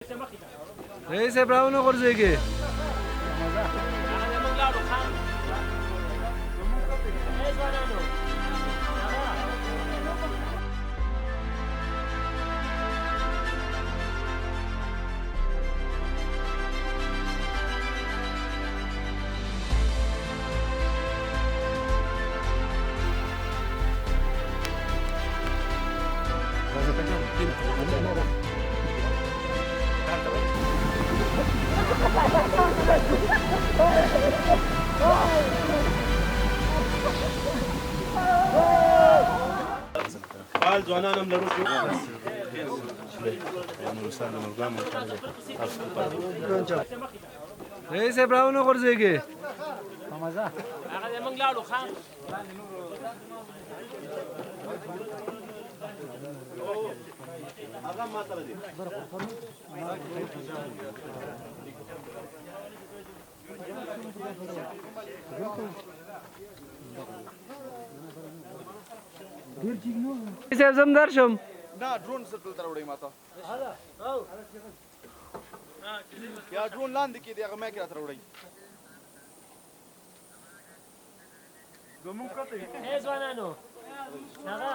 Ese bravo no consigue. Ese bravo no consigue. Ese zamdar shom. ना drone sir तल तरवड़ी माता या ड्रोन लांद की दिया मैं क्या तरवड़ी गमुक करते हैं زوانانو نغا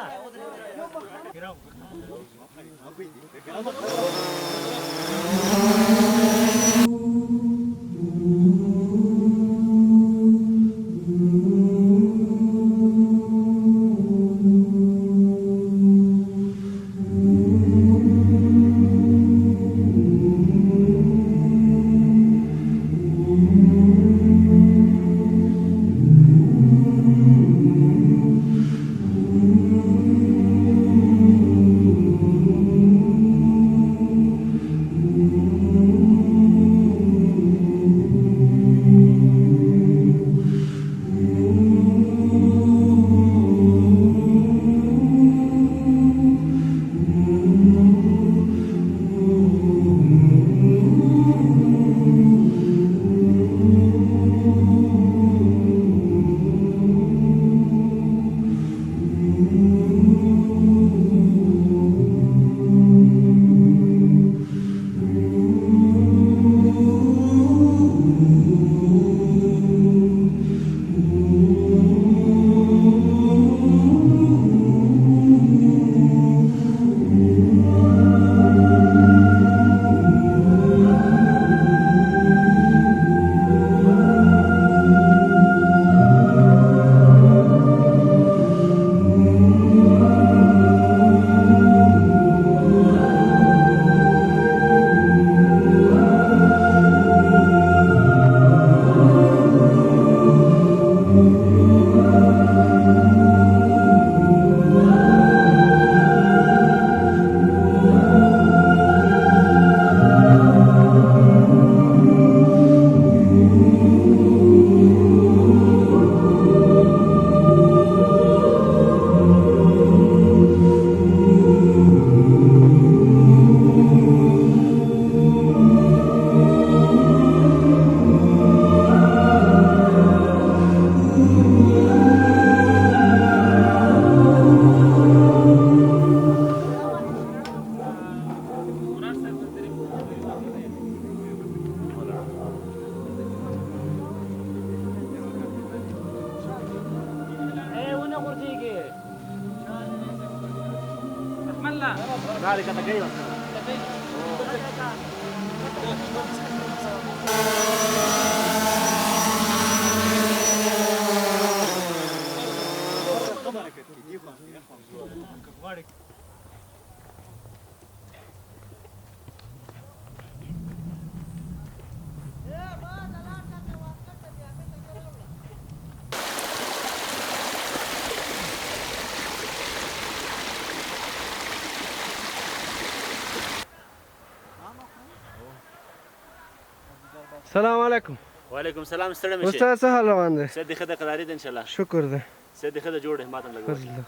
السلام عليكم. وعليكم السلام. ستړی مشه. استاد څه حال روان دی؟ سید خدای قداري ده ان شاء الله. شکر دی. سید خدای جوړ ہے ماته لګو. فضل الله.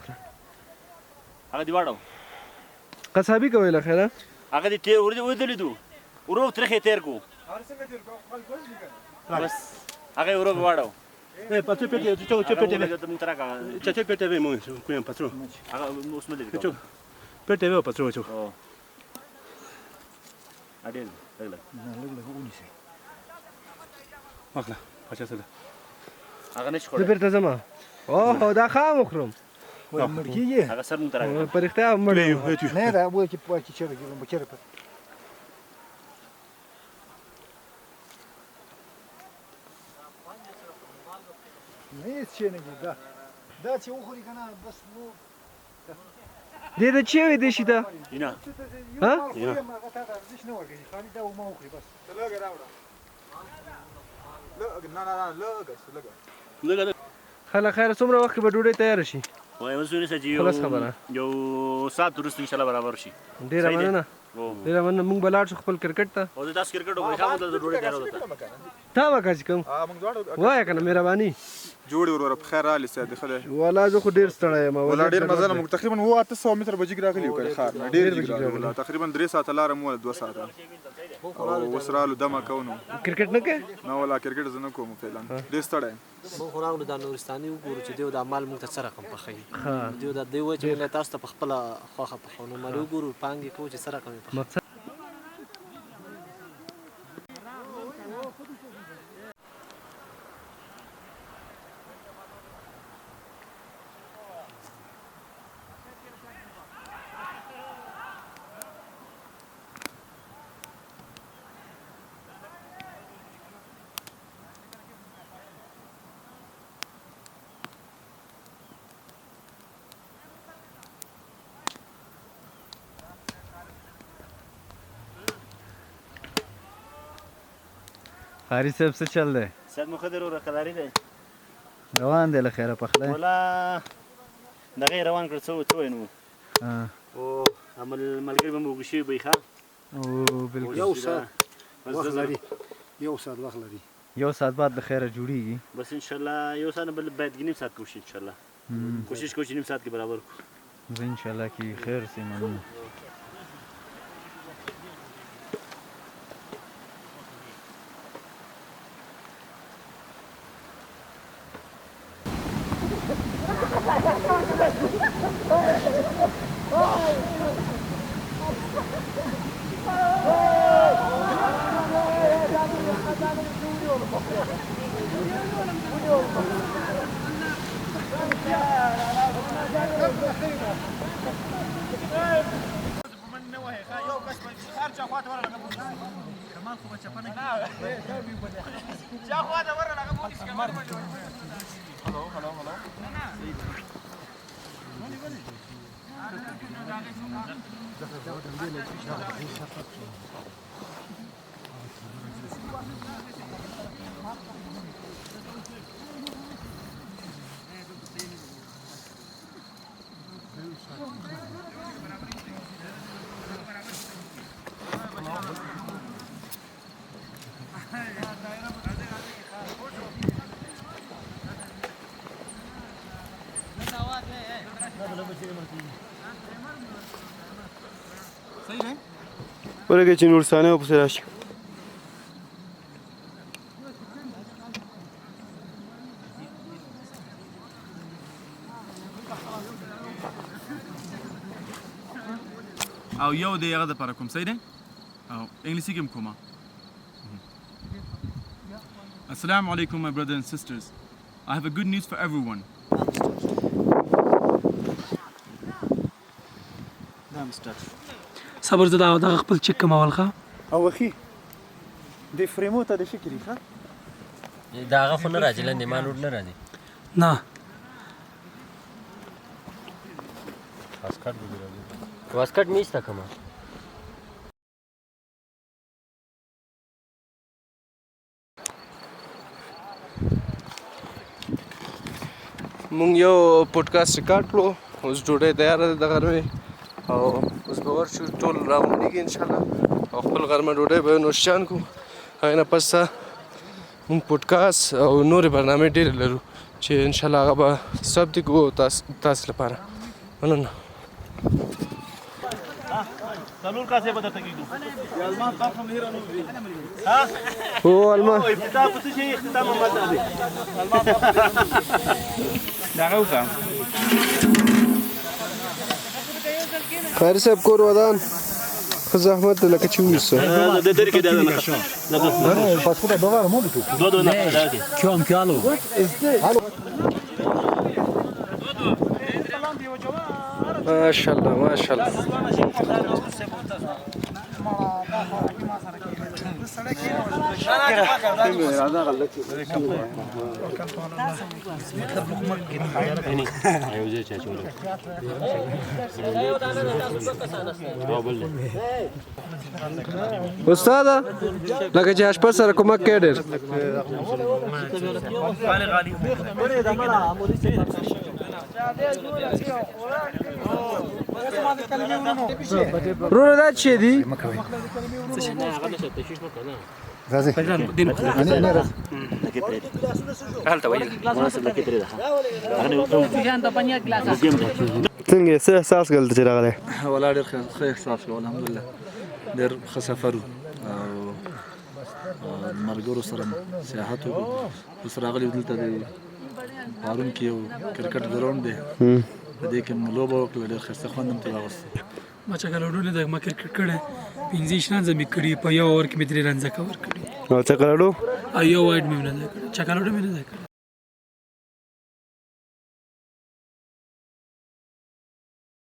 هغه دی واړو. قصابي کوي له خیره. هغه دی تیر ورته ودلې دو. ورو ترخه تیر کو. بس هغه ورو واړو. Patru pete, pete, ته مون ترکا. pete vemo, cuiam patru. هغه اوس مده دی. Pete veo patru. اډیر لګ واخله پچا سره هغه نشي زه خوړل بیرته ځم اوه دا خام وخورم مرکیږي هغه سر مونږ ته راغلی په رښتیا مړ یم. نه دا وای چې پاتې چرګ یم چرګ نه هیڅ شي نه دي دا چې وخوري کنه بس نو دې د چی وې دې شي دا اینا ها یو ما غته دا ارزش نه ورګي خالي دا وما وخوري بس لږ راوړه لږ نه لګا خلا خیر څومره وخت کې به ډوډۍ تیار شي وای اوس ورسې چې خلاص خبره. یو ساعت وروسته ان شاء الله برابر شي ډیره صحیح دی. مننه او ډیره مننه موږ به لاړ شو خپل کرکټ ته او دا کرکټ وګورئ خامو ته ډوډۍ تیار وته تا وکړه چې کوم موږ دواړو وایه که نه مهرباني جوړې ورور په خیر رالی سید خله والا زه خو ډېر ستړی یم ولا ډیر مزه موږ تقریبا 800 متر بجګ راغلی وکړ خار نه ډیر ډېر جګ راغلی تقریبا 3 ساعت لار مو 2 ساعت او وسرالو دمه کوونو کرکټ نه کوې نه ولا کرکټ زنه کوم فعلا ډیر ستړی مونږ خو راغلو دا نورستاني وګورو چې دیو دا مال مونږ ته څه رقم پخوي ها دیو دا دی وایي چې مونږ تاسو ته په خپله خوښه پخو نو مال وګورو پانګې کوو چې څه رقم یې پخوي مقصد قاری صاحب څه چل دی سید مخدر ور قداري دی روان دی له خیره پخله ولا دغه روان کړ څو نو ها او عمل ملګری به موږ شي به ښه او بالکل یو ساعت وخت لري یو ساعت وخت لري یو ساعت بعد د خیره جوړیږي بس ان شاء الله یو ساعت بل باید نیم ساعت کوشش ان شاء الله کوشش کوو چې نیم ساعت کې برابر کو زه ان شاء الله کې خیر سي مننه ورګه چې نورستانه په سر راشي او یو دی هغه د پر کوم صحیح دی او انګلیسي کې کومه Assalamu alaikum my brothers and sisters. I have a good news for everyone. صبر زه دا خپل چک کمول ښه او اخي د فریمو ته د فکرې ښه دا هغه خو نه راځي لاندې ما نور نه راځي نه واسکټ میسته کومه مونږ یو پودکاسټ ریکارډ کړو اوس ډوډۍ تیاره ده د غرمې او اوس به ورشو ټول راغونډېږي انشاءالله او خپل غرمه ډوډۍ به نوشجان کړو هغې نه پس مونږ پودکاسټ او نورې برنامې ډېرې لرو چې انشاءالله هغه به ثبت کړو تاسو لپاره مننه څلور کاسې به درته کېږدو هو الما افتتاح په څه شي اختتام همالته دی دغه وکړه خیر صاحب کور ودان ښه ښه زحمت دی لکه چې ولیسو د درې کې دا Pasport dolar mı bu? دو نه دا کې Kjom kjalo. ماشاءالله ماشاءالله استاد لکه چې اشپز سره کومک کوي ډېر وروره دا څه دي Gazi. Ani raz. څنګه څه احساس کول چې راغلی ولا ډېر ښه احساس کوم الحمدلله ډېر ښه سفر و او ملګرو سره سیاحت وکړو اوس راغلي دلته د پارون کې یو کرکټ ګراوند دی په دې کې مو لوبه وکړه ډېر ښایسته خوند هم ترې واخیستی ما چکلوډو د ما کرکټ کړه 15 رنز مې کړی په یو اور کې مې 3 رنز کور کړی او څه کړو یو وایډ مې نه کړ چکلوډو مې نه کړ